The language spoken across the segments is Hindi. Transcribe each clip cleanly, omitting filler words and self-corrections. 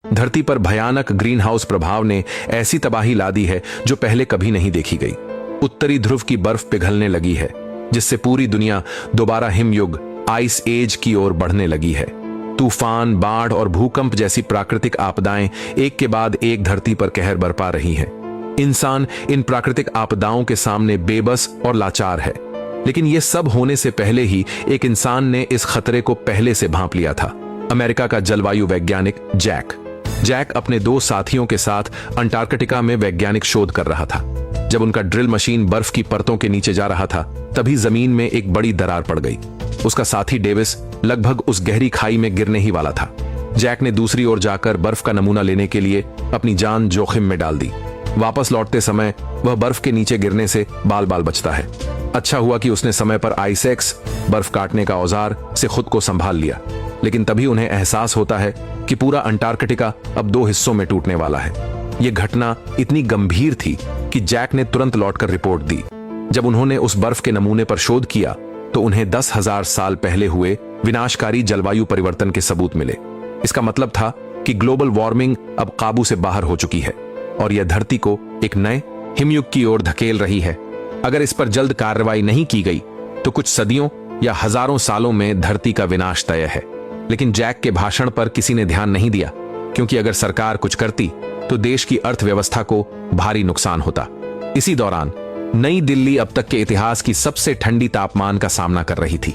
धरती पर भयानक ग्रीन हाउस प्रभाव ने ऐसी तबाही ला दी है जो पहले कभी नहीं देखी गई। उत्तरी ध्रुव की बर्फ पिघलने लगी है, जिससे पूरी दुनिया दोबारा हिमयुग आइस एज की ओर बढ़ने लगी है। तूफान, बाढ़ और भूकंप जैसी प्राकृतिक आपदाएं एक के बाद एक धरती पर कहर बरपा रही हैं। इंसान इन प्राकृतिक आपदाओं के सामने बेबस और लाचार है, लेकिन यह सब होने से पहले ही एक इंसान ने इस खतरे को पहले से भांप लिया था। अमेरिका का जलवायु वैज्ञानिक जैक अपने दो साथियों के साथ अंटार्कटिका में वैज्ञानिक शोध कर रहा था। जब उनका ड्रिल मशीन बर्फ की परतों के नीचे जा रहा था, तभी जमीन में एक बड़ी दरार पड़ गई। उसका साथी डेविस लगभग उस गहरी खाई में गिरने ही वाला था। जैक ने दूसरी ओर जाकर बर्फ का नमूना लेने के लिए अपनी जान जोखिम में डाल दी। वापस लौटते समय वह बर्फ के नीचे गिरने से बाल बाल बचता है। अच्छा हुआ कि उसने समय पर आइसेक्स बर्फ काटने का औजार से खुद को संभाल लिया, लेकिन तभी उन्हें एहसास होता है कि पूरा अंटार्कटिका अब दो हिस्सों में टूटने वाला है। यह घटना इतनी गंभीर थी कि जैक ने तुरंत लौटकर रिपोर्ट दी। जब उन्होंने उस बर्फ के नमूने पर शोध किया तो उन्हें 10,000 साल पहले हुए विनाशकारी जलवायु परिवर्तन के सबूत मिले। इसका मतलब था कि ग्लोबल वार्मिंग अब काबू से बाहर हो चुकी है और यह धरती को एक नए हिमयुग की ओर धकेल रही है। अगर इस पर जल्द कार्रवाई नहीं की गई तो कुछ सदियों या हजारों सालों में धरती का विनाश तय है। लेकिन जैक के भाषण पर किसी ने ध्यान नहीं दिया, क्योंकि अगर सरकार कुछ करती तो देश की अर्थव्यवस्था को भारी नुकसान होता। इसी दौरान नई दिल्ली अब तक के इतिहास की सबसे ठंडी तापमान का सामना कर रही थी।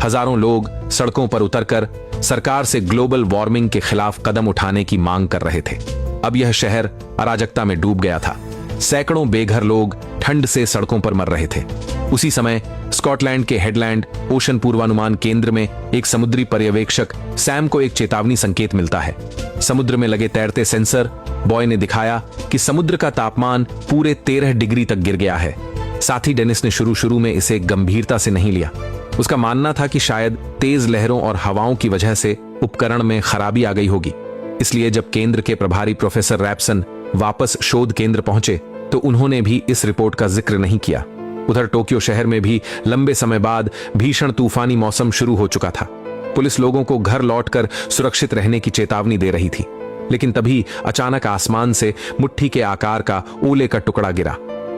हजारों लोग सड़कों पर उतरकर सरकार से ग्लोबल वार्मिंग के खिलाफ कदम उठाने की मांग कर रहे थे। अब यह शहर अराजकता में डूब गया था। सैकड़ों बेघर लोग ठंड से सड़कों पर मर रहे थे। उसी समय स्कॉटलैंड के हेडलैंड ओशन पूर्वानुमान केंद्र में एक समुद्री पर्यवेक्षक सैम को एक चेतावनी संकेत मिलता है। समुद्र में लगे तैरते सेंसर बॉय ने दिखाया कि समुद्र का तापमान पूरे 13 डिग्री तक गिर गया है। साथी डेनिस ने शुरू में इसे गंभीरता से नहीं लिया। उसका मानना था कि शायद तेज लहरों और हवाओं की वजह से उपकरण में खराबी आ गई होगी। इसलिए जब केंद्र के प्रभारी प्रोफेसर रैप्सन वापस शोध केंद्र पहुंचे तो उन्होंने भी इस रिपोर्ट का जिक्र नहीं किया। उधर टोक्यो शहर में भी लंबे समय बाद भीषण तूफानी मौसम शुरू हो चुका था। पुलिस लोगों को घर लौटकर सुरक्षित रहने की चेतावनी दे रही थी, लेकिन तभी अचानक आसमान से मुट्ठी के आकार का ओले का टुकड़ा गिरा।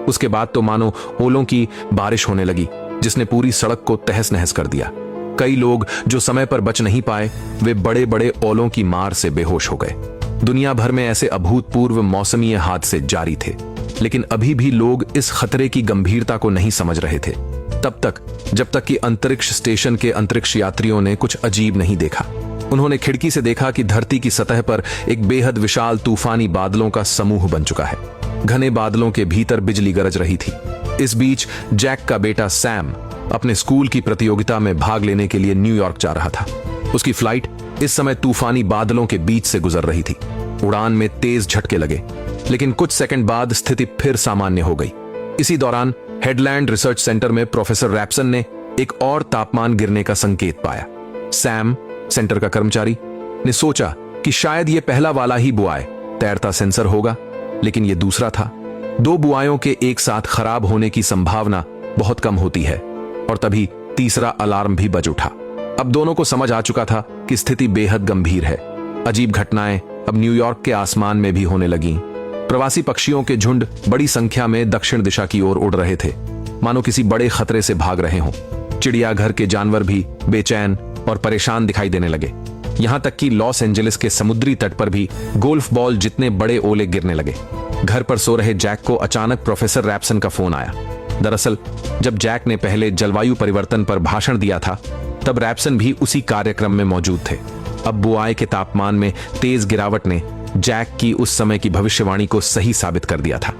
उसके बाद तो मानो ओलों की बारिश होने लगी, जिसने पूरी सड़क को तहस नहस कर दिया। कई लोग जो समय पर बच नहीं पाए, वे बड़े बड़े ओलों की मार से बेहोश हो गए। दुनिया भर में ऐसे अभूतपूर्व मौसमी हादसे जारी थे, लेकिन अभी भी लोग इस खतरे की गंभीरता को नहीं समझ रहे थे, तब तक जब तक कि अंतरिक्ष स्टेशन के अंतरिक्ष यात्रियों ने कुछ अजीब नहीं देखा। उन्होंने खिड़की से देखा कि धरती की सतह पर एक बेहद विशाल तूफानी बादलों का समूह बन चुका है। घने बादलों के भीतर बिजली गरज रही थी। इस बीच जैक का बेटा सैम अपने स्कूल की प्रतियोगिता में भाग लेने के लिए न्यूयॉर्क जा रहा था। उसकी फ्लाइट इस समय तूफानी बादलों के बीच से गुजर रही थी। उड़ान में तेज झटके लगे, लेकिन कुछ सेकंड बाद स्थिति फिर सामान्य हो गई। इसी दौरान हेडलैंड रिसर्च सेंटर में प्रोफेसर रैप्सन ने एक और तापमान गिरने का संकेत पाया। सैम, सेंटर का कर्मचारी, ने सोचा कि शायद यह पहला वाला ही बुआई तैरता सेंसर होगा, लेकिन यह दूसरा था। दो बुआयों के एक साथ खराब होने की संभावना बहुत कम होती है, और तभी तीसरा अलार्म भी बज उठा। अब दोनों को समझ आ चुका था कि स्थिति बेहद गंभीर है। अजीब घटनाएं अब न्यूयॉर्क के आसमान में भी होने लगीं। प्रवासी पक्षियों के झुंड बड़ी संख्या में दक्षिण दिशा की ओर उड़ रहे थे, मानो किसी बड़े खतरे से भाग रहे हों। चिड़ियाघर के जानवर भी बेचैन और परेशान दिखाई देने लगे। यहां तक कि लॉस एंजलिस के समुद्री तट पर भी गोल्फ बॉल जितने बड़े ओले गिरने लगे। घर पर सो रहे जैक को अचानक प्रोफेसर रैप्सन का फोन आया। दरअसल जब जैक ने पहले जलवायु परिवर्तन पर भाषण दिया था, तब रैप्सन भी उसी कार्यक्रम में मौजूद थे। अब बुआई के तापमान में तेज गिरावट ने जैक की उस समय की भविष्यवाणी को सही साबित कर दिया था।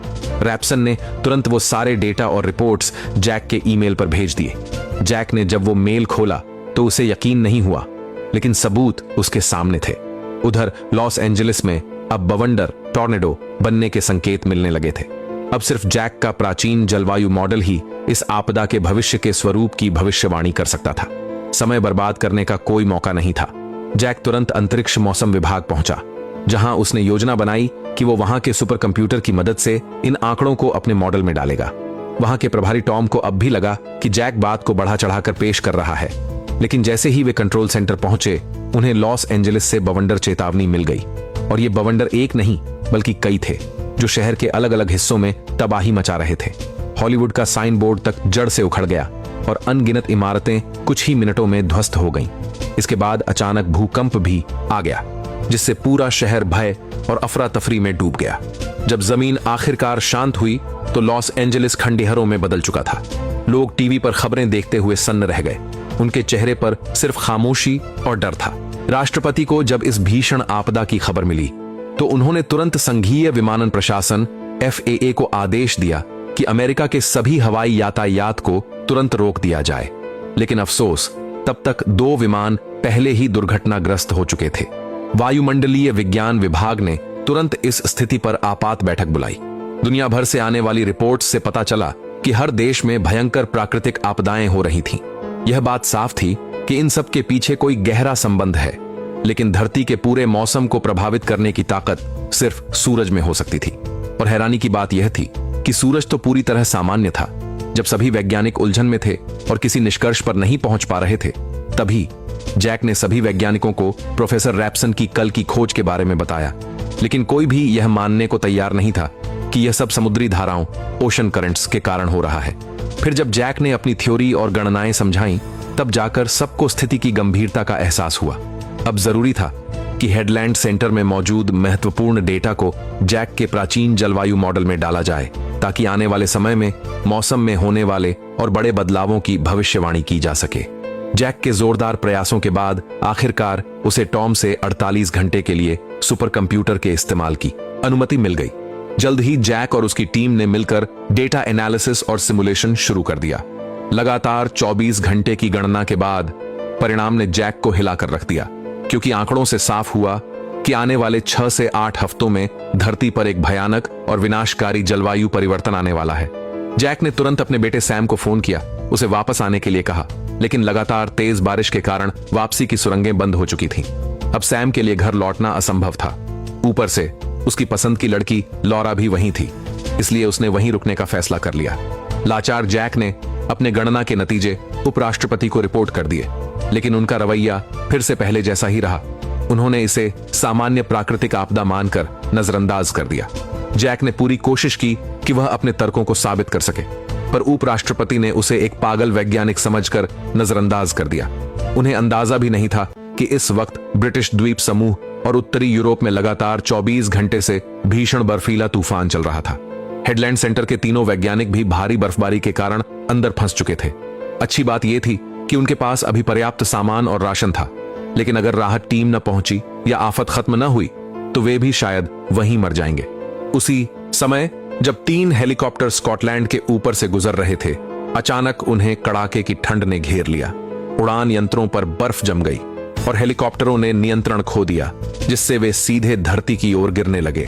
रैप्सन ने तुरंत वो सारे डेटा और रिपोर्ट्स जैक के ईमेल पर भेज दिए। जैक ने जब वो मेल खोला तो उसे यकीन नहीं हुआ, लेकिन सबूत उसके सामने थे। उधर लॉस एंजलिस में अब बवंडर टॉर्नेडो बनने के संकेत मिलने लगे थे। अब सिर्फ जैक का प्राचीन जलवायु मॉडल ही इस आपदा के भविष्य के स्वरूप की भविष्यवाणी कर सकता था। समय बर्बाद करने का कोई मौका नहीं था। जैक तुरंत अंतरिक्ष मौसम विभाग पहुंचा, जहां उसने योजना बनाई कि वो वहां के सुपर कंप्यूटर की मदद से इन आंकड़ों को अपने मॉडल में डालेगा। वहां के प्रभारी टॉम को अब भी लगा कि जैक बात को बढ़ा चढ़ाकर पेश कर रहा है, लेकिन जैसे ही वे कंट्रोल सेंटर पहुंचे, उन्हें लॉस एंजलिस से बवंडर चेतावनी मिल गई। और ये बवंडर एक नहीं बल्कि कई थे जो शहर के अलग अलग हिस्सों में तबाही मचा रहे थे। हॉलीवुड का साइन बोर्ड तक जड़ से उखड़ गया और अनगिनत इमारतें कुछ ही मिनटों में ध्वस्त हो गईं। इसके बाद अचानक भूकंप भी आ गया, जिससे पूरा शहर भय और अफरा तफरी में डूब गया। जब जमीन आखिरकार शांत हुई तो लॉस एंजलिस खंडहरों में बदल चुका था। लोग टीवी पर खबरें देखते हुए सन्न रह गए। उनके चेहरे पर सिर्फ खामोशी और डर था। राष्ट्रपति को जब इस भीषण आपदा की खबर मिली तो उन्होंने तुरंत संघीय विमानन प्रशासन FAA को आदेश दिया कि अमेरिका के सभी हवाई यातायात को तुरंत रोक दिया जाए। लेकिन अफसोस, तब तक 2 विमान पहले ही दुर्घटनाग्रस्त हो चुके थे। वायुमंडलीय विज्ञान विभाग ने तुरंत इस स्थिति पर आपात बैठक बुलाई। दुनिया भर से आने वाली रिपोर्ट्स से पता चला कि हर देश में भयंकर प्राकृतिक आपदाएं हो रही थीं। यह बात साफ थी कि इन सब के पीछे कोई गहरा संबंध है, लेकिन धरती के पूरे मौसम को प्रभावित करने की ताकत सिर्फ सूरज में हो सकती थी। और हैरानी की बात यह थी कि सूरज तो पूरी तरह सामान्य था। जब सभी वैज्ञानिक उलझन में थे और किसी निष्कर्ष पर नहीं पहुंच पा रहे थे, तभी जैक ने सभी वैज्ञानिकों को प्रोफेसर रैप्सन की कल की खोज के बारे में बताया। लेकिन कोई भी यह मानने को तैयार नहीं था कि यह सब समुद्री धाराओं, ओशन करंट्स के कारण हो रहा है। फिर जब जैक ने अपनी थ्योरी और गणनाएं समझाईं, तब जाकर सबको स्थिति की गंभीरता का एहसास हुआ। अब जरूरी था कि हेडलैंड सेंटर में मौजूद महत्वपूर्ण डेटा को जैक के प्राचीन जलवायु मॉडल में डाला जाए, ताकि आने वाले समय में मौसम में होने वाले और बड़े बदलावों की भविष्यवाणी की जा सके। जैक के जोरदार प्रयासों के बाद आखिरकार उसे टॉम से 48 घंटे के लिए सुपर कंप्यूटर के इस्तेमाल की अनुमति मिल गई। जल्द ही जैक और उसकी टीम ने मिलकर डेटा एनालिसिस और सिमुलेशन शुरू कर दिया। लगातार 24 घंटे की गणना के बाद परिणाम ने जैक को हिलाकर रख दिया, क्योंकि आंकड़ों से साफ हुआ कि आने वाले 6 से 8 हफ्तों में धरती पर एक भयानक और विनाशकारी जलवायु परिवर्तन आने वाला है। जैक ने तुरंत अपने बेटे सैम को फोन किया, उसे वापस आने के लिए कहा, लेकिन लगातार तेज बारिश के कारण वापसी की सुरंगें बंद हो चुकी थीं। अब सैम के लिए घर लौटना असंभव था। ऊपर से उसकी पसंद की लड़की लॉरा भी वहीं थी, इसलिए उसने वहीं रुकने का फैसला कर लिया। लाचार जैक ने अपने गणना के नतीजे उपराष्ट्रपति को रिपोर्ट कर दिए, लेकिन उनका रवैया फिर से पहले जैसा ही रहा। उन्होंने इसे सामान्य प्राकृतिक आपदा मानकर नजरअंदाज कर दिया। जैक ने पूरी कोशिश की कि वह अपने तर्कों को साबित कर सके, पर उपराष्ट्रपति ने उसे एक पागल वैज्ञानिक समझकर नजरअंदाज कर दिया। उन्हें अंदाजा भी नहीं था कि इस वक्त ब्रिटिश द्वीप समूह और उत्तरी यूरोप में लगातार 24 घंटे से भीषण बर्फीला तूफान चल रहा था। हेडलैंड सेंटर के तीनों वैज्ञानिक भी भारी बर्फबारी के कारण अंदर फंस चुके थे। अच्छी बात यह थी कि उनके पास अभी पर्याप्त सामान और राशन था, लेकिन अगर राहत टीम न पहुंची या आफत खत्म न हुई तो वे भी शायद वहीं मर जाएंगे। उसी समय जब 3 हेलीकॉप्टर स्कॉटलैंड के ऊपर से गुजर रहे थे, अचानक उन्हें कड़ाके की ठंड ने घेर लिया। उड़ान यंत्रों पर बर्फ जम गई और हेलीकॉप्टरों ने नियंत्रण खो दिया, जिससे वे सीधे धरती की ओर गिरने लगे।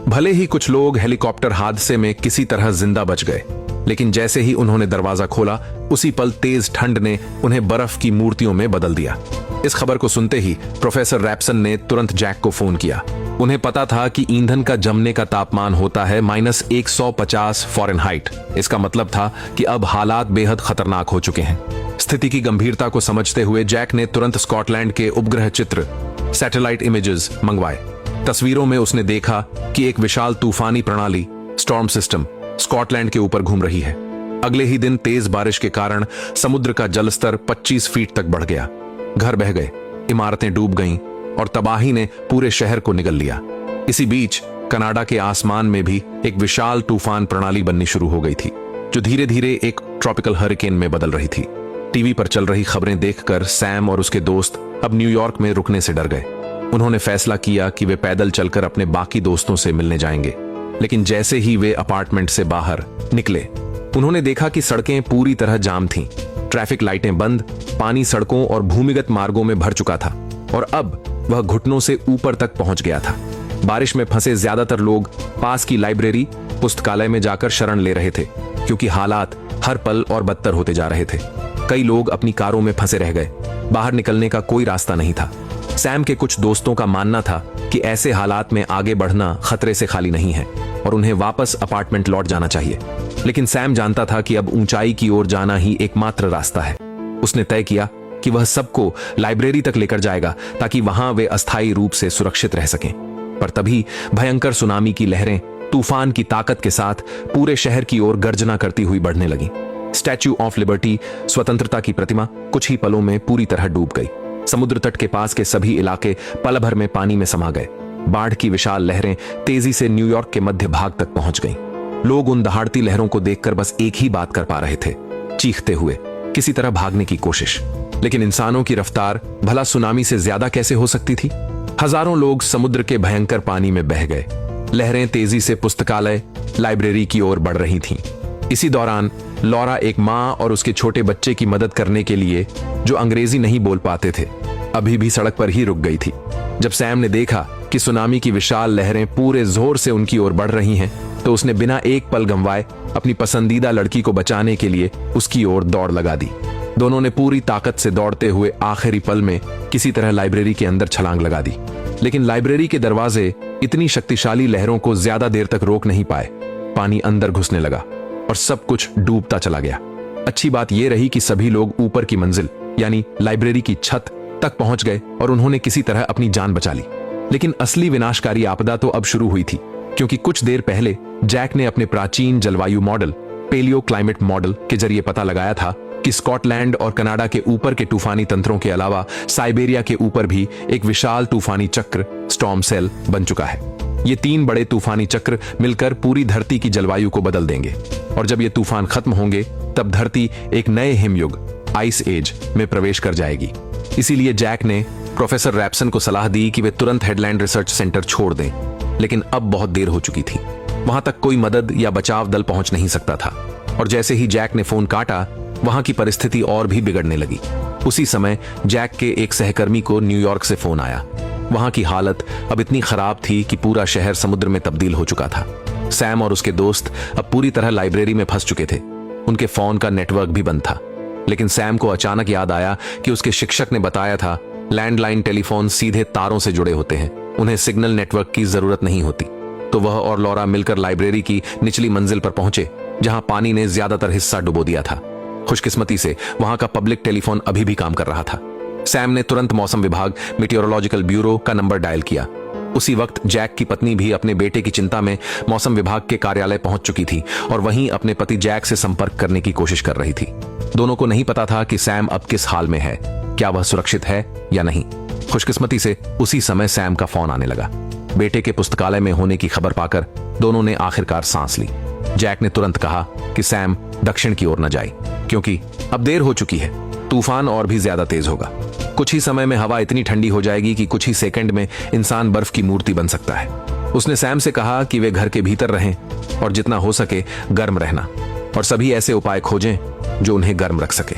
भले ही कुछ लोग हेलीकॉप्टर हादसे में किसी तरह जिंदा बच गए, लेकिन जैसे ही उन्होंने दरवाजा खोला, उसी पल तेज ठंड ने उन्हें बर्फ की मूर्तियों में बदल दिया। इस खबर को सुनते ही प्रोफेसर रैप्सन ने तुरंत जैक को फोन किया। उन्हें पता था कि ईंधन का जमने का तापमान होता है -150 फ़ारेनहाइट। इसका मतलब था कि अब हालात बेहद खतरनाक हो चुके हैं। स्थिति की गंभीरता को समझते हुए जैक ने तुरंत स्कॉटलैंड के उपग्रह चित्र, सैटेलाइट इमेजेस मंगवाए। तस्वीरों में उसने देखा कि एक विशाल तूफानी प्रणाली, स्टॉर्म सिस्टम, स्कॉटलैंड के ऊपर घूम रही है। अगले ही दिन तेज बारिश के कारण समुद्र का जलस्तर 25 फीट तक बढ़ गया। घर बह गए, इमारतें डूब गईं और तबाही ने पूरे शहर को निगल लिया। इसी बीच कनाडा के आसमान में भी एक विशाल तूफान प्रणाली बननी शुरू हो गई थी, जो धीरे धीरे एक ट्रॉपिकल हरिकेन में बदल रही थी। टीवी पर चल रही खबरें देखकर सैम और उसके दोस्त अब न्यूयॉर्क में रुकने से डर गए। उन्होंने फैसला किया कि वे पैदल चलकर अपने बाकी दोस्तों से मिलने जाएंगे। लेकिन जैसे ही वे अपार्टमेंट से बाहर निकले, उन्होंने देखा कि सड़कें पूरी तरह जाम थीं। ट्रैफिक लाइटें बंद, पानी सड़कों और भूमिगत मार्गों में भर चुका था और अब वह घुटनों से ऊपर तक पहुंच गया था। बारिश में फंसे ज्यादातर लोग पास की लाइब्रेरी, पुस्तकालय में जाकर शरण ले रहे थे, क्योंकि हालात हर पल और बदतर होते जा रहे थे। कई लोग अपनी कारों में फंसे रह गए, बाहर निकलने का कोई रास्ता नहीं था। सैम के कुछ दोस्तों का मानना था कि ऐसे हालात में आगे बढ़ना खतरे से खाली नहीं है और उन्हें वापस अपार्टमेंट लौट जाना चाहिए। लेकिन सैम जानता था कि अब ऊंचाई की ओर जाना ही एकमात्र रास्ता है। उसने तय किया कि वह सबको लाइब्रेरी तक लेकर जाएगा, ताकि वहां वे अस्थायी रूप से सुरक्षित रह सकें। पर तभी भयंकर सुनामी की लहरें तूफान की ताकत के साथ पूरे शहर की ओर गर्जना करती हुई बढ़ने लगी। स्टैच्यू ऑफ लिबर्टी, स्वतंत्रता की प्रतिमा, कुछ ही पलों में पूरी तरह डूब गई। समुद्र तट के पास के सभी इलाके पल भर में पानी में समा गए। बाढ़ की विशाल लहरें तेजी से न्यूयॉर्क के मध्य भाग तक पहुंच गईं। लोग उन दहाड़ती लहरों को देखकर बस एक ही बात कर पा रहे थे, चीखते हुए किसी तरह भागने की कोशिश। लेकिन इंसानों की रफ्तार भला सुनामी से ज्यादा कैसे हो सकती थी? हजारों लोग समुद्र के भयंकर पानी में बह गए। लहरें तेजी से पुस्तकालय, लाइब्रेरी की ओर बढ़ रही थीं। इसी दौरान लॉरा एक मां और उसके छोटे बच्चे की मदद करने के लिए, जो अंग्रेजी नहीं बोल पाते थे, अभी भी सड़क पर ही रुक गई थी। जब सैम ने देखा कि सुनामी की विशाल लहरें पूरे जोर से उनकी ओर बढ़ रही हैं, तो उसने बिना एक पल गंवाए अपनी पसंदीदा लड़की को बचाने के लिए उसकी ओर दौड़ लगा दी। दोनों ने पूरी ताकत से दौड़ते हुए आखिरी पल में किसी तरह लाइब्रेरी के अंदर छलांग लगा दी। लेकिन लाइब्रेरी के दरवाजे इतनी शक्तिशाली लहरों को ज्यादा देर तक रोक नहीं पाए। पानी अंदर घुसने लगा और सब कुछ डूबता चला गया। अच्छी बात यह रही कि सभी लोग ऊपर की मंजिल यानी लाइब्रेरी की छत तक पहुंच गए और उन्होंने किसी तरह अपनी जान बचा ली। लेकिन असली विनाशकारी आपदा तो अब शुरू हुई थी, क्योंकि कुछ देर पहले जैक ने अपने प्राचीन जलवायु मॉडल, पेलियो क्लाइमेट मॉडल के जरिए पता लगाया था कि स्कॉटलैंड और कनाडा के ऊपर के तूफानी तंत्रों के अलावा साइबेरिया के ऊपर भी एक विशाल तूफानी चक्र, स्टॉर्म सेल, बन चुका है। ये 3 बड़े तूफानी चक्र मिलकर पूरी धरती की जलवायु को बदल देंगे, और जब ये तूफान खत्म होंगे तब धरती एक नए हिमयुग, आइस एज, में प्रवेश कर जाएगी। इसीलिए जैक ने प्रोफेसर रैप्सन को सलाह दी कि वे तुरंत हेडलैंड रिसर्च सेंटर छोड़ दें। लेकिन अब बहुत देर हो चुकी थी। वहां तक कोई मदद या बचाव दल पहुंच नहीं सकता था, और जैसे ही जैक ने फोन काटा, वहां की परिस्थिति और भी बिगड़ने लगी। उसी समय जैक के एक सहकर्मी को न्यूयॉर्क से फोन आया। वहां की हालत अब इतनी खराब थी कि पूरा शहर समुद्र में तब्दील हो चुका था। सैम और उसके दोस्त अब पूरी तरह लाइब्रेरी में फंस चुके थे। उनके फोन का नेटवर्क भी बंद था। लेकिन सैम को अचानक याद आया कि उसके शिक्षक ने बताया था, लैंडलाइन टेलीफोन सीधे तारों से जुड़े होते हैं, उन्हें सिग्नल नेटवर्क की जरूरत नहीं होती। तो वह और लॉरा मिलकर लाइब्रेरी की निचली मंजिल पर पहुंचे, जहां पानी ने ज्यादातर हिस्सा डुबो दिया था। खुशकिस्मती से वहां का पब्लिक टेलीफोन अभी भी काम कर रहा था। सैम ने तुरंत मौसम विभाग, मीटियोरोलॉजिकल ब्यूरो का नंबर डायल किया। उसी वक्त जैक की पत्नी भी अपने बेटे की चिंता में मौसम विभाग के कार्यालय पहुंच चुकी थी और वहीं अपने पति जैक से संपर्क करने की कोशिश कर रही थी। दोनों को नहीं पता था कि सैम अब किस हाल में है, क्या वह सुरक्षित है या नहीं। खुशकिस्मती से उसी समय सैम का फोन आने लगा। बेटे के पुस्तकालय में होने की खबर पाकर दोनों ने आखिरकार सांस ली। जैक ने तुरंत कहा कि सैम दक्षिण की ओर न जाए, क्योंकि अब देर हो चुकी है। तूफान और भी ज्यादा तेज होगा। कुछ ही समय में हवा इतनी ठंडी हो जाएगी कि कुछ ही सेकंड में इंसान बर्फ की मूर्ति बन सकता है। उसने सैम से कहा कि वे घर के भीतर रहें और जितना हो सके गर्म रहना, और सभी ऐसे उपाय खोजें जो उन्हें गर्म रख सके।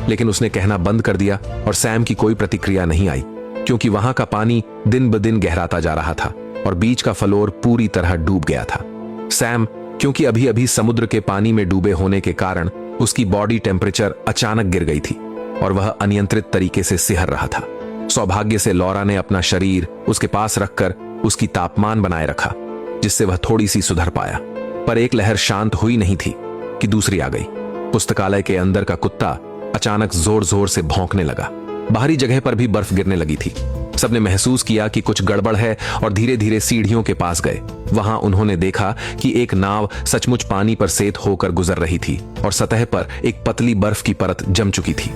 लेकिन उसने कहना बंद कर दिया और सैम की कोई प्रतिक्रिया नहीं आई, क्योंकि वहां का पानी दिन ब दिन गहराता जा रहा था और बीच का फ्लोर पूरी तरह डूब गया था। सैम, क्योंकि अभी अभी समुद्र के पानी में डूबे होने के कारण उसकी बॉडी टेम्परेचर अचानक गिर गई थी और वह अनियंत्रित तरीके से सिहर रहा था। सौभाग्य से लॉरा ने अपना शरीर उसके पास रखकर उसकी तापमान बनाए रखा, जिससे वह थोड़ी सी सुधर पाया। पर एक लहर शांत हुई नहीं थी कि दूसरी आ गई। पुस्तकालय के अंदर का कुत्ता अचानक जोर जोर से भौंकने लगा। बाहरी जगह पर भी बर्फ गिरने लगी थी। सबने महसूस किया कि कुछ गड़बड़ है और धीरे धीरे सीढ़ियों के पास गए। वहां उन्होंने देखा कि एक नाव सचमुच पानी पर सेत होकर गुजर रही थी और सतह पर एक पतली बर्फ की परत जम चुकी थी।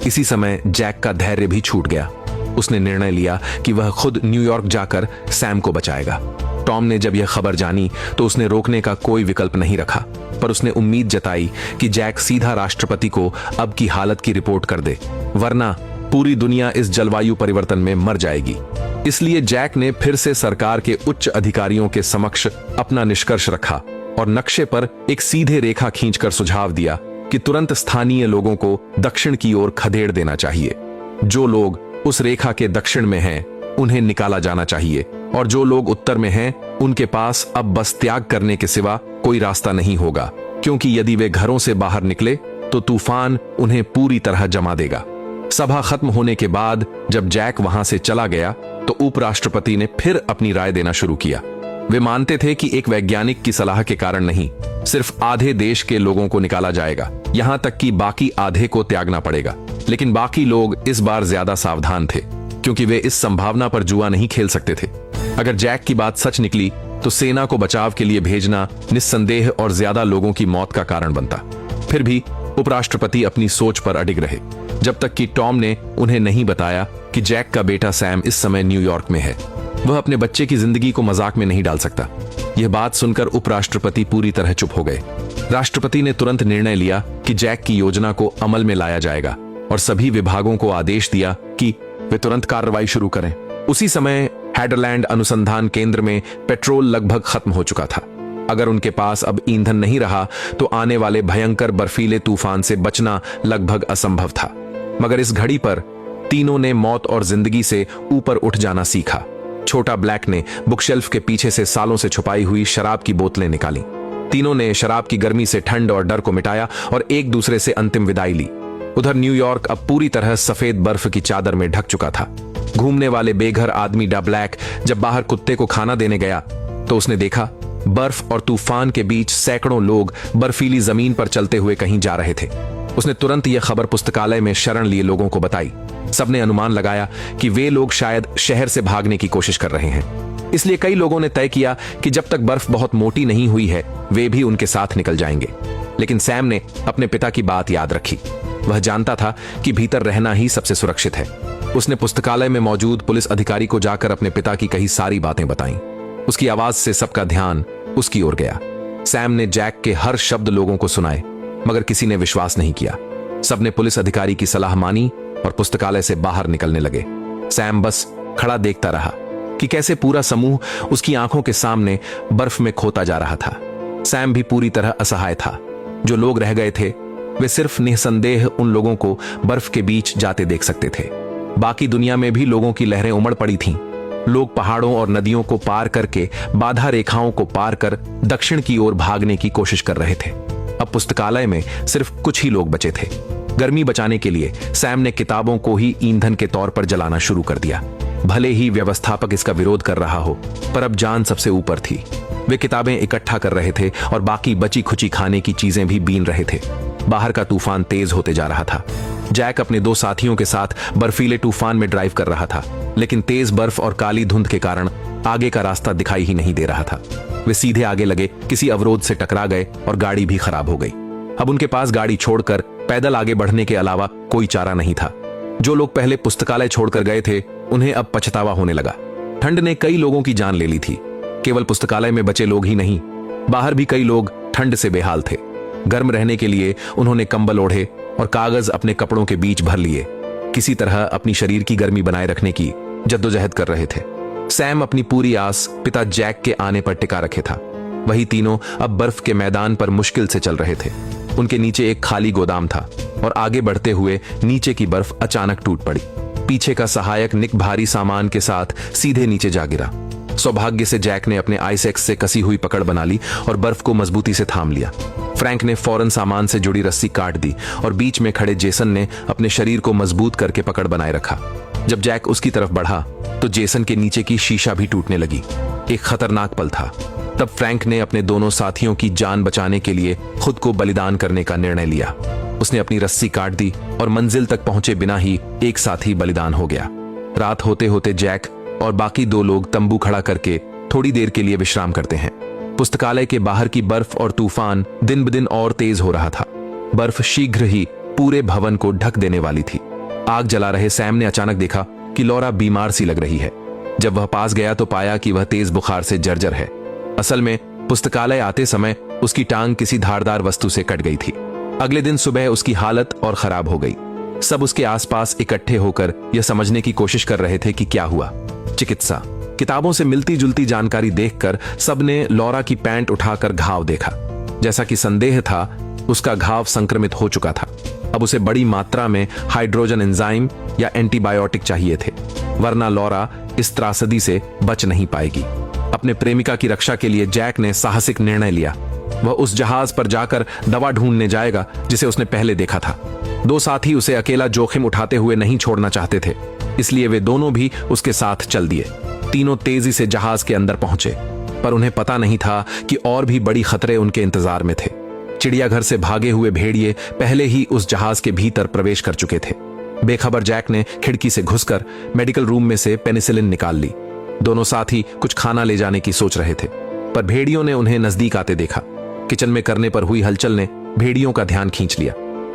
इसी समय जैक का धैर्य भी छूट गया। उसने निर्णय लिया कि वह खुद न्यूयॉर्क जाकर सैम को बचाएगा। टॉम ने जब यह खबर जानी तो उसने रोकने का कोई विकल्प नहीं रखा, पर उसने उम्मीद जताई कि जैक सीधा राष्ट्रपति को अब की हालत की रिपोर्ट कर दे, वरना पूरी दुनिया इस जलवायु परिवर्तन में मर जाएगी। इसलिए जैक ने फिर से सरकार के उच्च अधिकारियों के समक्ष अपना निष्कर्ष रखा और नक्शे पर एक सीधे रेखा खींचकर सुझाव दिया कि तुरंत स्थानीय लोगों को दक्षिण की ओर खदेड़ देना चाहिए। जो लोग उस रेखा के दक्षिण में हैं, उन्हें निकाला जाना चाहिए, और जो लोग उत्तर में हैं, उनके पास अब बस त्याग करने के सिवा कोई रास्ता नहीं होगा, क्योंकि यदि वे घरों से बाहर निकले तो तूफान उन्हें पूरी तरह जमा देगा। सभा खत्म होने के बाद जब जैक वहां से चला गया तो उपराष्ट्रपति ने फिर अपनी राय देना शुरू किया। वे मानते थे कि एक वैज्ञानिक की सलाह के कारण नहीं, सिर्फ आधे देश के लोगों को निकाला जाएगा, यहां तक कि बाकी आधे को त्यागना पड़ेगा। लेकिन बाकी लोग इस बार ज्यादा सावधान थे, क्योंकि वे इस संभावना पर जुआ नहीं खेल सकते थे। अगर जैक की बात सच निकली तो सेना को बचाव के लिए भेजना निस्संदेह और ज्यादा लोगों की मौत का कारण बनता। फिर भी उपराष्ट्रपति अपनी सोच पर अडिग रहे, जब तक कि टॉम ने उन्हें नहीं बताया कि जैक का बेटा सैम इस समय न्यूयॉर्क में है। वह अपने बच्चे की जिंदगी को मजाक में नहीं डाल सकता। यह बात सुनकर उपराष्ट्रपति पूरी तरह चुप हो गए। राष्ट्रपति ने तुरंत निर्णय लिया कि जैक की योजना को अमल में लाया जाएगा और सभी विभागों को आदेश दिया कि वे तुरंत कार्रवाई शुरू करें। उसी समय हैडरलैंड अनुसंधान केंद्र में पेट्रोल लगभग खत्म हो चुका था। अगर उनके पास अब ईंधन नहीं रहा तो आने वाले भयंकर बर्फीले तूफान से बचना लगभग असंभव था। मगर इस घड़ी पर तीनों ने मौत और जिंदगी से ऊपर उठ जाना सीखा। छोटा ब्लैक ने बुकशेल्फ के पीछे से सालों से छुपाई हुई शराब की बोतलें निकाली। तीनों ने शराब की गर्मी से ठंड और डर को मिटाया और एक दूसरे से अंतिम विदाई ली। उधर न्यूयॉर्क अब पूरी तरह सफेद बर्फ की चादर में ढक चुका था। घूमने वाले बेघर आदमी डा ब्लैक जब बाहर कुत्ते को खाना देने गया तो उसने देखा बर्फ और तूफान के बीच सैकड़ों लोग बर्फीली जमीन पर चलते हुए कहीं जा रहे थे। उसने तुरंत यह खबर पुस्तकालय में शरण लिए लोगों को बताई। सबने अनुमान लगाया कि वे लोग शायद शहर से भागने की कोशिश कर रहे हैं। इसलिए कई लोगों ने तय किया कि जब तक बर्फ बहुत मोटी नहीं हुई है वे भी उनके साथ निकल जाएंगे। लेकिन सैम ने अपने पिता की बात याद रखी। वह जानता था कि भीतर रहना ही सबसे सुरक्षित है। उसने पुस्तकालय में मौजूद पुलिस अधिकारी को जाकर अपने पिता की कही सारी बातें बताईं। उसकी आवाज से सबका ध्यान उसकी ओर गया। सैम ने जैक के हर शब्द लोगों को सुनाए, मगर किसी ने विश्वास नहीं किया। सबने पुलिस अधिकारी की सलाह मानी और पुस्तकालय से बाहर निकलने लगे। सैम बस खड़ा देखता रहा कि कैसे पूरा समूह उसकी आंखों के सामने बर्फ में खोता जा रहा था। सैम भी पूरी तरह असहाय था। जो लोग रह गए थे वे सिर्फ निसंदेह उन लोगों को बर्फ के बीच जाते देख सकते थे। बाकी दुनिया में भी लोगों की लहरें उमड़ पड़ी थीं। लोग पहाड़ों और नदियों को पार करके बाधा रेखाओं को पार कर दक्षिण की ओर भागने की कोशिश कर रहे थे। अब पुस्तकालय में सिर्फ कुछ ही लोग बचे थे। गर्मी बचाने के लिए सैम ने किताबों को ही ईंधन के तौर पर जलाना शुरू कर दिया। भले ही व्यवस्थापक इसका विरोध कर रहा हो, पर अब जान सबसे ऊपर थी। वे किताबें इकट्ठा कर रहे थे और बाकी बची खुची खाने की चीजें भी बीन रहे थे। बाहर का तूफान तेज होते जा रहा था। जैक अपने दो साथियों के साथ बर्फीले तूफान में ड्राइव कर रहा था, लेकिन तेज बर्फ और काली धुंध के कारण आगे का रास्ता दिखाई ही नहीं दे रहा था। वे सीधे आगे लगे, किसी अवरोध से टकरा गए और गाड़ी भी खराब हो गई। अब उनके पास गाड़ी छोड़कर पैदल आगे बढ़ने के अलावा कोई चारा नहीं था। जो लोग पहले पुस्तकालय छोड़कर गए थे उन्हें अब पछतावा होने लगा। ठंड ने कई लोगों की जान ले ली थी। केवल पुस्तकालय में बचे लोग ही नहीं, बाहर भी कई लोग ठंड से बेहाल थे। गर्म रहने के लिए उन्होंने कंबल ओढ़े और कागज अपने कपड़ों के बीच भर लिए। किसी तरह अपनी शरीर की गर्मी बनाए रखने की जद्दोजहद कर रहे थे। सैम अपनी पूरी आस पिता जैक के आने पर टिका रखे था। वही तीनों अब बर्फ के मैदान पर मुश्किल से चल रहे थे। उनके नीचे एक खाली गोदाम था और आगे बढ़ते हुए नीचे की बर्फ अचानक टूट पड़ी। पीछे का सहायक निक भारी सामान के साथ सीधे नीचे जा गिरा। सौभाग्य से जैक ने अपने आइसेक्स से कसी हुई पकड़ बना ली और बर्फ को मजबूती से थाम लिया। फ्रैंक ने फौरन सामान से जुड़ी रस्सी काट दी और बीच में खड़े जेसन ने अपने शरीर को मजबूत करके पकड़ बनाए रखा। जब जैक उसकी तरफ बढ़ा तो जेसन के नीचे की शीशा भी टूटने लगी। एक खतरनाक पल था। तब फ्रैंक ने अपने दोनों साथियों की जान बचाने के लिए खुद को बलिदान करने का निर्णय लिया। उसने अपनी रस्सी काट दी और मंजिल तक पहुंचे बिना ही एक साथी बलिदान हो गया। रात होते होते जैक और बाकी दो लोग तंबू खड़ा करके थोड़ी देर के लिए विश्राम करते हैं। पुस्तकालय के बाहर की बर्फ और तूफान दिन ब दिन और तेज हो रहा था। बर्फ शीघ्र ही पूरे भवन को ढक देने वाली थी। आग जला रहे सैम ने अचानक देखा कि लौरा बीमार सी लग रही है। जब वह पास गया तो पाया कि वह तेज बुखार से जर्जर है। असल में पुस्तकालय आते समय उसकी टांग किसी धारदार वस्तु से कट गई थी। अगले दिन सुबह उसकी हालत और खराब हो गई। सब उसके आसपास इकट्ठे होकर यह समझने की कोशिश कर रहे थे कि क्या हुआ। चिकित्सा किताबों से मिलती जुलती जानकारी देखकर सबने लौरा की पैंट उठाकर घाव देखा। जैसा कि संदेह था, उसका घाव संक्रमित हो चुका था। अब उसे बड़ी मात्रा में हाइड्रोजन एंजाइम या एंटीबायोटिक चाहिए थे, वरना लौरा इस त्रासदी से बच नहीं पाएगी। अपने प्रेमिका की रक्षा के लिए जैक ने साहसिक निर्णय लिया। वह उस जहाज पर जाकर दवा ढूंढने जाएगा जिसे उसने पहले देखा था। दो साथी उसे अकेला जोखिम उठाते हुए नहीं छोड़ना चाहते थे, इसलिए वे दोनों भी उसके साथ चल दिए। तीनों तेजी से जहाज के अंदर पहुंचे, पर उन्हें पता नहीं था कि और भी बड़ी खतरे उनके इंतजार में थे। चिड़ियाघर से भागे हुए भेड़िए पहले ही उस जहाज के भीतर प्रवेश कर चुके थे। बेखबर जैक ने खिड़की से घुसकर मेडिकल रूम में से पेनिसिलिन निकाल ली। दोनों साथी कुछ खाना ले जाने की सोच रहे थे, पर भेड़ियों ने उन्हें नजदीक आते देखा। किचन में करने पर हुई हलचल ने भेड़ियों का ध्यान खींच लिया।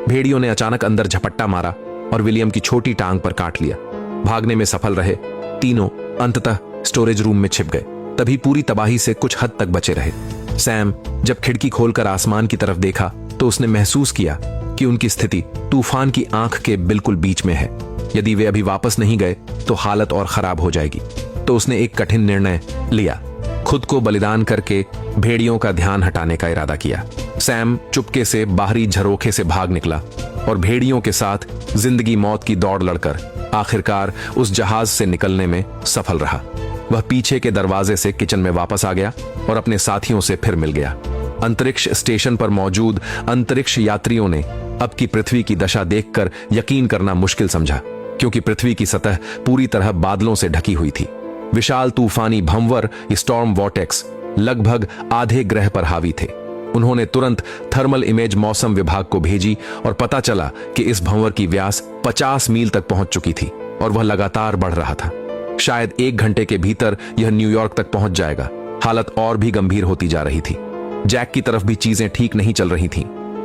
भेड़ियों ने अचानक अंदर झपट्टा मारा और विलियम की छोटी टांग पर काट लिया। भागने में सफल रहे तीनों अंततः स्टोरेज रूम में छिप गए। तभी पूरी तबाही से कुछ हद तक बचे रहे। सैम जब खिड़की खोलकर आसमान की तरफ देखा तो उसने महसूस किया कि उनकी स्थिति तूफान की आंख के बिल्कुल बीच में है। यदि वे अभी वापस नहीं गए तो हालत और खराब हो जाएगी। तो उसने एक कठिन निर्णय लिया, खुद को बलिदान करके भेड़ियों का ध्यान हटाने का इरादा किया। सैम चुपके से बाहरी झरोखे से भाग निकला और भेड़ियों के साथ जिंदगी मौत की दौड़ लड़कर आखिरकार उस जहाज से निकलने में सफल रहा। वह पीछे के दरवाजे से किचन में वापस आ गया और अपने साथियों से फिर मिल गया। अंतरिक्ष स्टेशन पर मौजूद अंतरिक्ष यात्रियों ने अब की पृथ्वी की दशा देखकर यकीन करना मुश्किल समझा, क्योंकि पृथ्वी की सतह पूरी तरह बादलों से ढकी हुई थी। विशाल तूफानी भंवर स्टॉर्म वॉर्टेक्स लगभग आधे ग्रह पर हावी थे। उन्होंने तुरंत थर्मल इमेज मौसम विभाग को भेजी और पता चला कि इस भंवर की व्यास 50 मील तक पहुंच चुकी थी और वह लगातार बढ़ रहा था। शायद 1 घंटे के भीतर यह न्यूयॉर्क तक पहुंच जाएगा। हालत और भी गंभीर होती जा रही थी। जैक की तरफ भी चीजें ठीक नहीं चल रही थीं।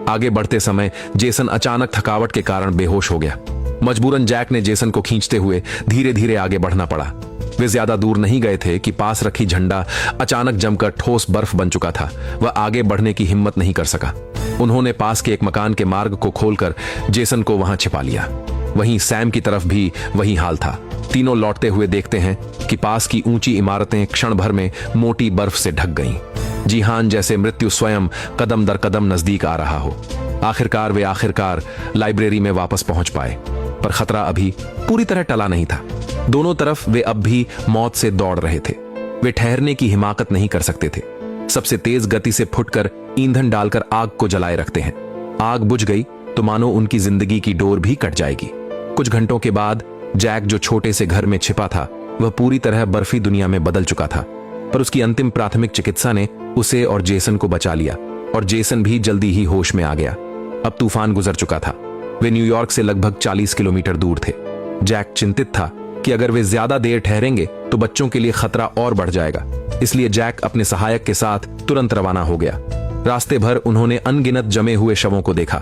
आगे बढ़ते समय जेसन अचानक थकावट के कारण बेहोश हो गया। मजबूरन जैक ने जेसन को खींचते हुए धीरे धीरे आगे बढ़ना पड़ा। वे ज्यादा दूर नहीं गए थे कि पास रखी झंडा अचानक जमकर ठोस बर्फ बन चुका था। वह आगे बढ़ने की हिम्मत नहीं कर सका। उन्होंने पास के एक मकान के मार्ग को खोलकर जेसन को वहां छिपा लिया। वहीं सैम की तरफ भी वही हाल था। तीनों लौटते हुए देखते हैं कि पास की ऊंची इमारतें क्षण भर में मोटी बर्फ से ढक गईं। जिहान जैसे मृत्यु स्वयं कदम दर कदम नजदीक आ रहा हो। आखिरकार वे लाइब्रेरी में वापस पहुंच पाए, पर खतरा अभी पूरी तरह टला नहीं था। दोनों तरफ वे अब भी मौत से दौड़ रहे थे। वे ठहरने की हिमाकत नहीं कर सकते थे। सबसे तेज गति से फुटकर ईंधन डालकर आग को जलाए रखते हैं। आग बुझ गई तो मानो उनकी जिंदगी की डोर भी कट जाएगी। कुछ घंटों के बाद जैक जो छोटे से घर में छिपा था वह पूरी तरह बर्फी दुनिया में बदल चुका था, पर उसकी अंतिम प्राथमिक चिकित्सा ने उसे और जेसन को बचा लिया और जेसन भी जल्दी ही होश में आ गया। अब तूफान गुजर चुका था। वे न्यूयॉर्क से लगभग 40 किलोमीटर दूर थे। जैक चिंतित था कि अगर वे ज्यादा देर ठहरेंगे तो बच्चों के लिए खतरा और बढ़ जाएगा। इसलिए जैक अपने सहायक के साथ तुरंत रवाना हो गया। रास्ते भर उन्होंने अनगिनत जमे हुए शवों को देखा,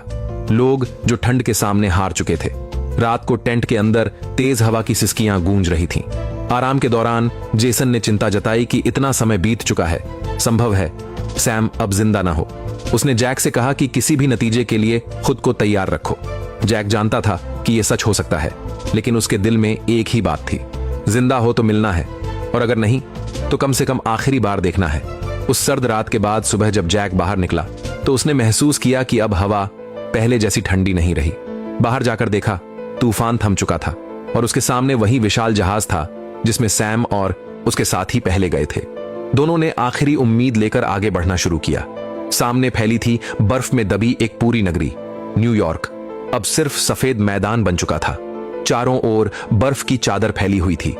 लोग जो ठंड के सामने हार चुके थे। रात को टेंट के अंदर तेज हवा की सिसकियां गूंज रही थीं। आराम के दौरान जेसन ने चिंता जताई कि इतना समय बीत चुका है, संभव है सैम अब जिंदा ना हो। उसने जैक से कहा कि किसी भी नतीजे के लिए खुद को तैयार रखो। जैक जानता था कि यह सच हो सकता है, लेकिन उसके दिल में एक ही बात थी, जिंदा हो तो मिलना है, और अगर नहीं तो कम से कम आखिरी बार देखना है। उस सर्द रात के बाद सुबह जब जैक बाहर निकला तो उसने महसूस किया कि अब हवा पहले जैसी ठंडी नहीं रही। बाहर जाकर देखा, तूफान थम चुका था और उसके सामने वही विशाल जहाज था जिसमें सैम और उसके साथी पहले गए थे। दोनों ने आखिरी उम्मीद लेकर आगे बढ़ना शुरू किया। सामने फैली थी बर्फ में दबी एक पूरी नगरी। न्यूयॉर्क अब सिर्फ सफेद मैदान बन चुका था। चारों ओर बर्फ की चादर फैली हुई थी।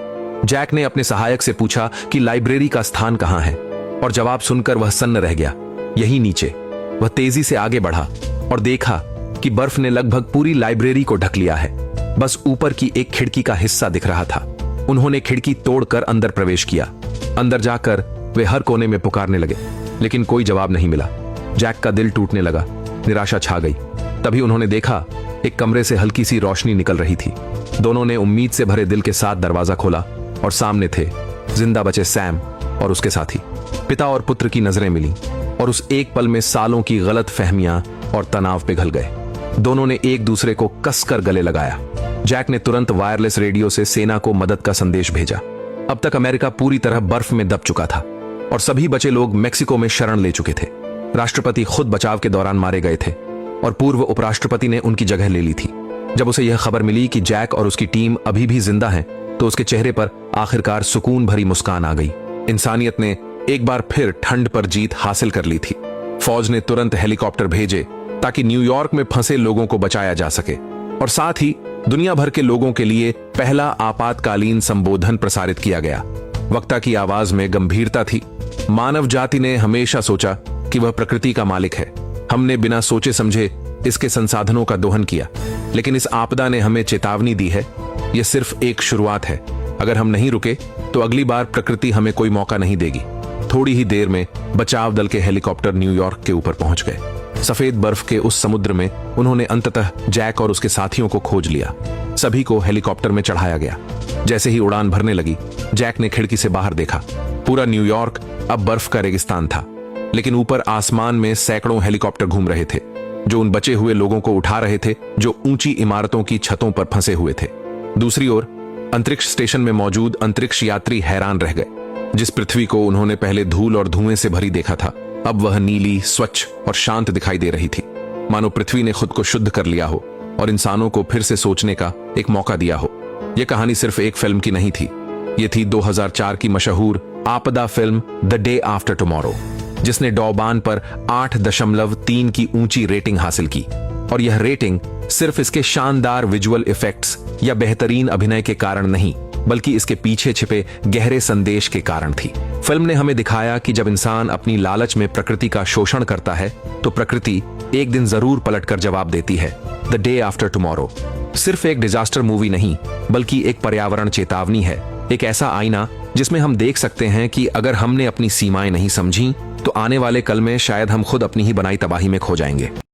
जैक ने अपने सहायक से पूछा कि लाइब्रेरी का स्थान कहां है, और जवाब सुनकर वह सन्न रह गया। यही नीचे। वह तेजी से आगे बढ़ा और देखा कि बर्फ ने लगभग पूरी लाइब्रेरी को ढक लिया है। बस ऊपर की एक खिड़की का हिस्सा दिख रहा था। उन्होंने खिड़की तोड़कर अंदर प्रवेश किया। अंदर जाकर वे हर कोने में पुकारने लगे, लेकिन कोई जवाब नहीं मिला। जैक का दिल टूटने लगा, निराशा छा गई। तभी उन्होंने देखा एक कमरे से हल्की सी रोशनी निकल रही थी। दोनों ने उम्मीद से भरे दिल के साथ दरवाजा खोला और सामने थे जिंदा बचे सैम और उसके साथी। पिता और पुत्र की नजरें मिली और उस एक पल में सालों की गलत फहमियां और तनाव पिघल गए। दोनों ने एक दूसरे को कसकर गले लगाया। जैक ने तुरंत वायरलेस रेडियो से सेना को मदद का संदेश भेजा। अब तक अमेरिका पूरी तरह बर्फ में दब चुका था और सभी बचे लोग मेक्सिको में शरण ले चुके थे। राष्ट्रपति खुद बचाव के दौरान मारे गए थे और पूर्व उपराष्ट्रपति ने उनकी जगह ले ली थी। जब उसे यह खबर मिली कि जैक और उसकी टीम अभी भी जिंदा हैं, तो उसके चेहरे पर आखिरकार सुकून भरी मुस्कान आ गई। इंसानियत ने एक बार फिर ठंड पर जीत हासिल कर ली थी। फौज ने तुरंत हेलीकॉप्टर भेजे ताकि न्यूयॉर्क में फंसे लोगों को बचाया जा सके, और साथ ही दुनिया भर के लोगों के लिए पहला आपातकालीन संबोधन प्रसारित किया गया। वक्ता की आवाज में गंभीरता थी। मानव जाति ने हमेशा सोचा कि वह प्रकृति का मालिक है। हमने बिना सोचे समझे इसके संसाधनों का दोहन किया, लेकिन इस आपदा ने हमें चेतावनी दी है। यह सिर्फ एक शुरुआत है। अगर हम नहीं रुके तो अगली बार प्रकृति हमें कोई मौका नहीं देगी। थोड़ी ही देर में बचाव दल के हेलीकॉप्टर न्यूयॉर्क के ऊपर पहुंच गए। सफेद बर्फ के उस समुद्र में उन्होंने अंततः जैक और उसके साथियों को खोज लिया। सभी को हेलीकॉप्टर में चढ़ाया गया। जैसे ही उड़ान भरने लगी, जैक ने खिड़की से बाहर देखा। पूरा न्यूयॉर्क अब बर्फ का रेगिस्तान था, लेकिन ऊपर आसमान में सैकड़ों हेलीकॉप्टर घूम रहे थे, जो उन बचे हुए लोगों को उठा रहे थे जो ऊंची इमारतों की छतों पर फंसे हुए थे। दूसरी ओर अंतरिक्ष स्टेशन में मौजूद अंतरिक्ष यात्री हैरान रह गए। जिस पृथ्वी को उन्होंने पहले धूल और धुएं से भरी देखा था, अब वह नीली, स्वच्छ और शांत दिखाई दे रही थी। मानो पृथ्वी ने खुद को शुद्ध कर लिया हो और इंसानों को फिर से सोचने का एक मौका दिया हो। यह कहानी सिर्फ एक फिल्म की नहीं थी। यह थी 2004 की मशहूर आपदा film the day after tomorrow, जिसने डॉबान पर 8.3 की ऊंची रेटिंग हासिल की। और यह रेटिंग सिर्फ इसके शानदार विजुअल इफेक्ट्स या बेहतरीन अभिनय के कारण नहीं, बल्कि इसके पीछे छिपे गहरे संदेश के कारण थी। फिल्म ने हमें दिखाया कि जब इंसान अपनी लालच में प्रकृति का शोषण करता है, तो प्रकृति एक दिन जरूर पलटकर जवाब देती है। द डे आफ्टर टुमारो सिर्फ एक डिजास्टर मूवी नहीं, बल्कि एक पर्यावरण चेतावनी है, एक ऐसा आईना जिसमें हम देख सकते हैं कि अगर हमने अपनी सीमाएं नहीं समझी, तो आने वाले कल में शायद हम खुद अपनी ही बनाई तबाही में खो जाएंगे।